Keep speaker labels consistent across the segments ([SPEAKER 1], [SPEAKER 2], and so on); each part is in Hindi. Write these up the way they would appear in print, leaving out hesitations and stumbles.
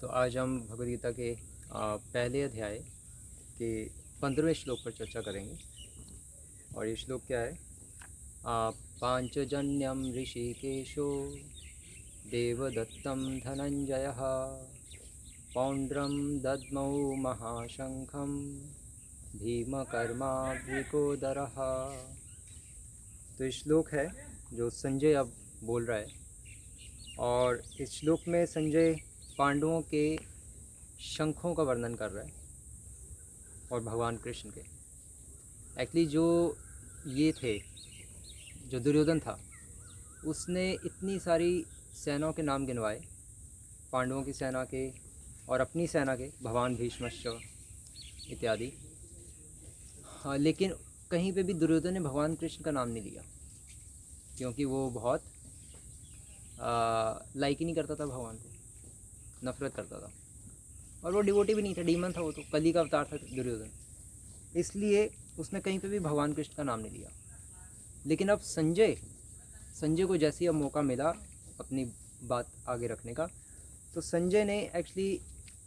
[SPEAKER 1] तो आज हम भगवद गीता के पहले अध्याय के 15वें श्लोक पर चर्चा करेंगे। और ये श्लोक क्या है? पांचजन्यम ऋषिकेशो देवदत्तं धनंजयः पौंड्रम दद्मौ महाशंखं भीमकर्मावृकोदरः। तो ये श्लोक है जो संजय अब बोल रहा है। और इस श्लोक में संजय पांडवों के शंखों का वर्णन कर रहा है और भगवान कृष्ण के। एक्चुअली जो ये थे, जो दुर्योधन था, उसने इतनी सारी सेनाओं के नाम गिनवाए, पांडवों की सेना के और अपनी सेना के, भगवान भीष्मश्च इत्यादि। हाँ, लेकिन कहीं पे भी दुर्योधन ने भगवान कृष्ण का नाम नहीं लिया, क्योंकि वो बहुत लाइक ही नहीं करता था भगवान को, नफरत करता था। और वो डिवोटी भी नहीं था, डीमन था, वो तो कली का अवतार था दुर्योधन। इसलिए उसने कहीं पे भी भगवान कृष्ण का नाम नहीं लिया। लेकिन अब संजय को जैसे ही अब मौका मिला अपनी बात आगे रखने का, तो संजय ने एक्चुअली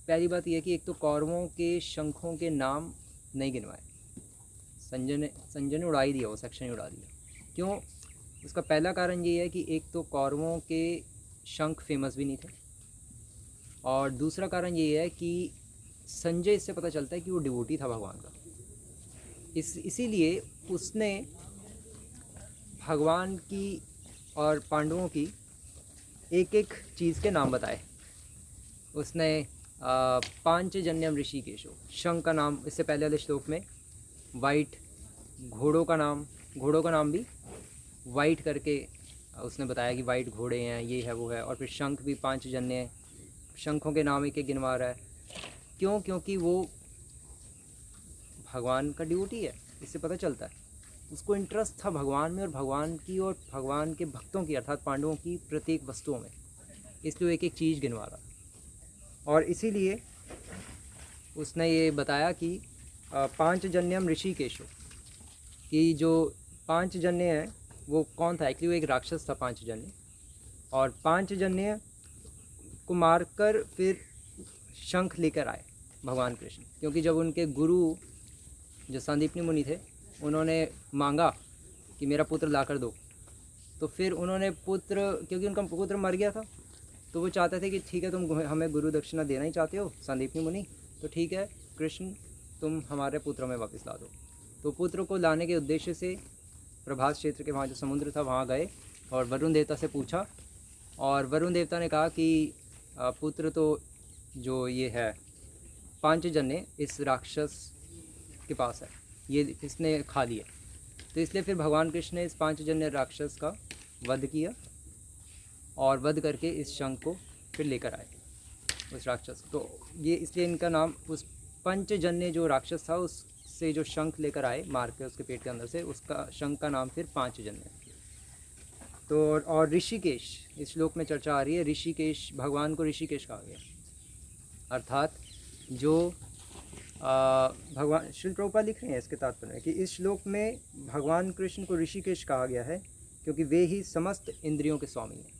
[SPEAKER 1] पहली बात यह कि एक तो कौरवों के शंखों के नाम नहीं गिनवाए। संजय ने उड़ा ही दिया, वो सेक्शन ही उड़ा दिया। क्यों? उसका पहला कारण ये है कि एक तो कौरवों के शंख फेमस भी नहीं थे, और दूसरा कारण ये है कि संजय इससे पता चलता है कि वो डिवोटी था भगवान का। इसीलिए उसने भगवान की और पांडवों की एक एक चीज़ के नाम बताए। उसने पांचजन्यम ऋषिकेशो, शंख का नाम इससे पहले वाले श्लोक में, वाइट घोड़ों का नाम भी वाइट करके उसने बताया कि वाइट घोड़े हैं, ये है वो है। और फिर शंख भी पांचजन्य है, शंखों के नाम एक एक गिनवा रहा है। क्यों? क्योंकि वो भगवान का ड्यूटी है। इससे पता चलता है उसको इंटरेस्ट था भगवान में और भगवान की और भगवान के भक्तों की, अर्थात पांडवों की प्रत्येक वस्तुओं में। इसलिए एक एक चीज़ गिनवा रहा। और इसीलिए उसने ये बताया कि पांचजन्यम ऋषिकेशो, कि जो पांचजन्य है वो कौन था। एक्चुअली वो एक राक्षस था पांचजन्य, और पांचजन्य को मारकर फिर शंख लेकर आए भगवान कृष्ण। क्योंकि जब उनके गुरु जो संदीपनी मुनि थे, उन्होंने मांगा कि मेरा पुत्र लाकर दो, तो फिर उन्होंने क्योंकि उनका पुत्र मर गया था, तो वो चाहते थे कि ठीक है, तुम हमें गुरु दक्षिणा देना ही चाहते हो संदीपनी मुनि, तो ठीक है कृष्ण, तुम हमारे पुत्र में वापस ला दो। तो पुत्र को लाने के उद्देश्य से प्रभास क्षेत्र के वहाँ जो समुद्र था वहाँ गए और वरुण देवता से पूछा। और वरुण देवता ने कहा कि पुत्र तो जो ये है पांचजन्य इस राक्षस के पास है, ये इसने खा लिया। तो इसलिए फिर भगवान कृष्ण ने इस पांचजन्य राक्षस का वध किया, और वध करके इस शंख को फिर लेकर आए उस राक्षस। तो ये इसलिए इनका नाम, उस पंचजन्य जो राक्षस था उससे जो शंख लेकर आए मार के उसके पेट के अंदर से, उसका शंख का नाम फिर पांचजन्य। तो और ऋषिकेश, इस श्लोक में चर्चा आ रही है, ऋषिकेश, भगवान को ऋषिकेश कहा गया। अर्थात जो भगवान श्री प्रभुपाद लिख रहे हैं इसके तात्पर्य में कि इस श्लोक में भगवान कृष्ण को ऋषिकेश कहा गया है क्योंकि वे ही समस्त इंद्रियों के स्वामी हैं।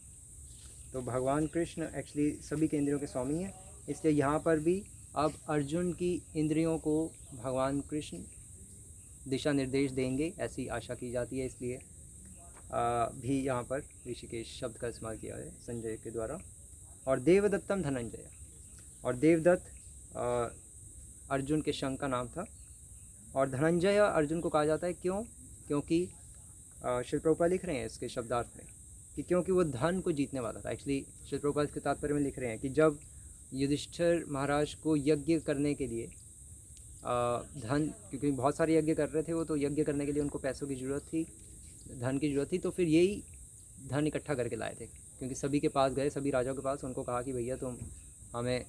[SPEAKER 1] तो भगवान कृष्ण एक्चुअली सभी के इंद्रियों के स्वामी हैं। इसलिए यहाँ पर भी अब अर्जुन की इंद्रियों को भगवान कृष्ण दिशा निर्देश देंगे, ऐसी आशा की जाती है। इसलिए भी यहाँ पर ऋषिकेश शब्द का इस्तेमाल किया है संजय के द्वारा। और देवदत्तम धनंजय, और देवदत्त अर्जुन के शंख का नाम था। और धनंजय अर्जुन को कहा जाता है, क्यों? क्योंकि श्री प्रभुपाद लिख रहे हैं इसके शब्दार्थ में कि क्योंकि वो धन को जीतने वाला था। एक्चुअली श्री प्रभुपाद इसके तात्पर्य में लिख रहे हैं कि जब युधिष्ठिर महाराज को यज्ञ करने के लिए धन, क्योंकि बहुत सारे यज्ञ कर रहे थे वो, तो यज्ञ करने के लिए उनको पैसों की ज़रूरत थी, धन की ज़रूरत थी, तो फिर यही धन इकट्ठा करके लाए थे। क्योंकि सभी के पास गए, सभी राजाओं के पास, उनको कहा कि भैया तुम हमें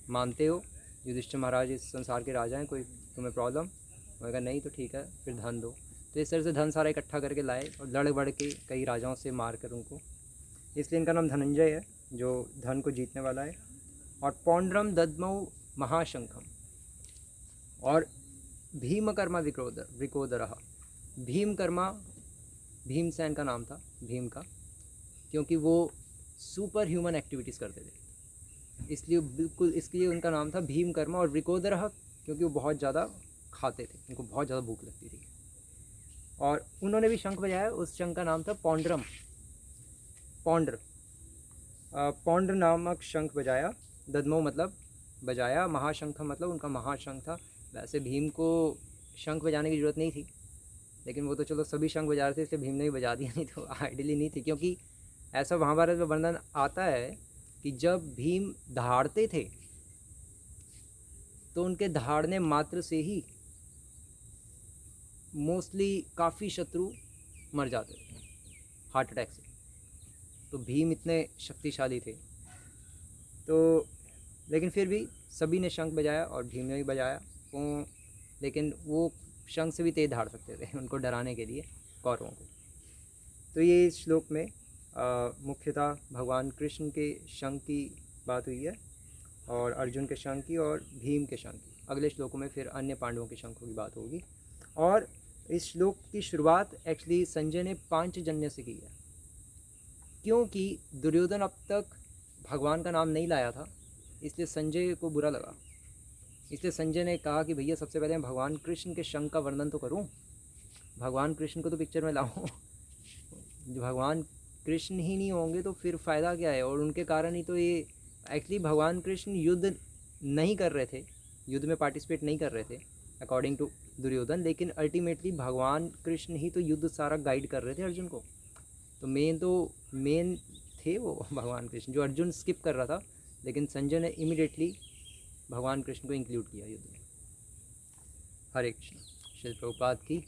[SPEAKER 1] मानते हो, युधिष्ठिर महाराज इस संसार के राजा हैं, कोई तुम्हें प्रॉब्लम? मैं कहा नहीं, तो ठीक है फिर धन दो। तो इस तरह से धन सारा इकट्ठा करके लाए और लड़ बढ़ के कई राजाओं से मार कर उनको, इसलिए इनका नाम धनंजय है, जो धन को जीतने वाला है। और पौंड्रम दद्मौ महाशंखम, और भीमकर्मा विकोदरः, भीमकर्मा भीमसेन का नाम था, भीम का, क्योंकि वो सुपर ह्यूमन एक्टिविटीज़ करते थे। इसलिए बिल्कुल इसलिए उनका नाम था भीमकर्मा। और वृकोदरः क्योंकि वो बहुत ज़्यादा खाते थे, उनको बहुत ज़्यादा भूख लगती थी। और उन्होंने भी शंख बजाया, उस शंख का नाम था पौंड्रम, पौंड्र। पौंड्र नामक शंख बजाया। ददमो मतलब बजाया, महाशंख मतलब उनका महाशंख था। वैसे भीम को शंख बजाने की ज़रूरत नहीं थी, लेकिन वो तो चलो सभी शंख बजा रहे थे इसलिए भीम ने भी बजा दिया, नहीं तो आइडियली नहीं थी। क्योंकि ऐसा महाभारत में वर्णन आता है कि जब भीम दहाड़ते थे तो उनके दहाड़ने मात्र से ही मोस्टली काफ़ी शत्रु मर जाते थे हार्ट अटैक से। तो भीम इतने शक्तिशाली थे। तो लेकिन फिर भी सभी ने शंख बजाया और भीम ने भी बजाया। लेकिन वो शंख से भी तेज धाड़ सकते थे उनको डराने के लिए कौरवों को। तो ये इस श्लोक में मुख्यतः भगवान कृष्ण के शंख की बात हुई है, और अर्जुन के शंख की और भीम के शंख की। अगले श्लोकों में फिर अन्य पांडवों के शंखों की बात होगी। और इस श्लोक की शुरुआत एक्चुअली संजय ने पांचजन्य से की है, क्योंकि दुर्योधन अब तक भगवान का नाम नहीं लाया था, इसलिए संजय को बुरा लगा। इसलिए संजय ने कहा कि भैया सबसे पहले मैं भगवान कृष्ण के शंख का वर्णन तो करूं, भगवान कृष्ण को तो पिक्चर में लाऊं। जो भगवान कृष्ण ही नहीं होंगे तो फिर फ़ायदा क्या है। और उनके कारण ही तो ये एक्चुअली भगवान कृष्ण युद्ध नहीं कर रहे थे, युद्ध में पार्टिसिपेट नहीं कर रहे थे अकॉर्डिंग टू दुर्योधन, लेकिन अल्टीमेटली भगवान कृष्ण ही तो युद्ध सारा गाइड कर रहे थे अर्जुन को। तो मेन थे वो भगवान कृष्ण, जो अर्जुन स्किप कर रहा था, लेकिन संजय ने इमीडिएटली भगवान कृष्ण को इंक्लूड किया युद्ध में। हरे कृष्ण। श्री प्रभुपाद की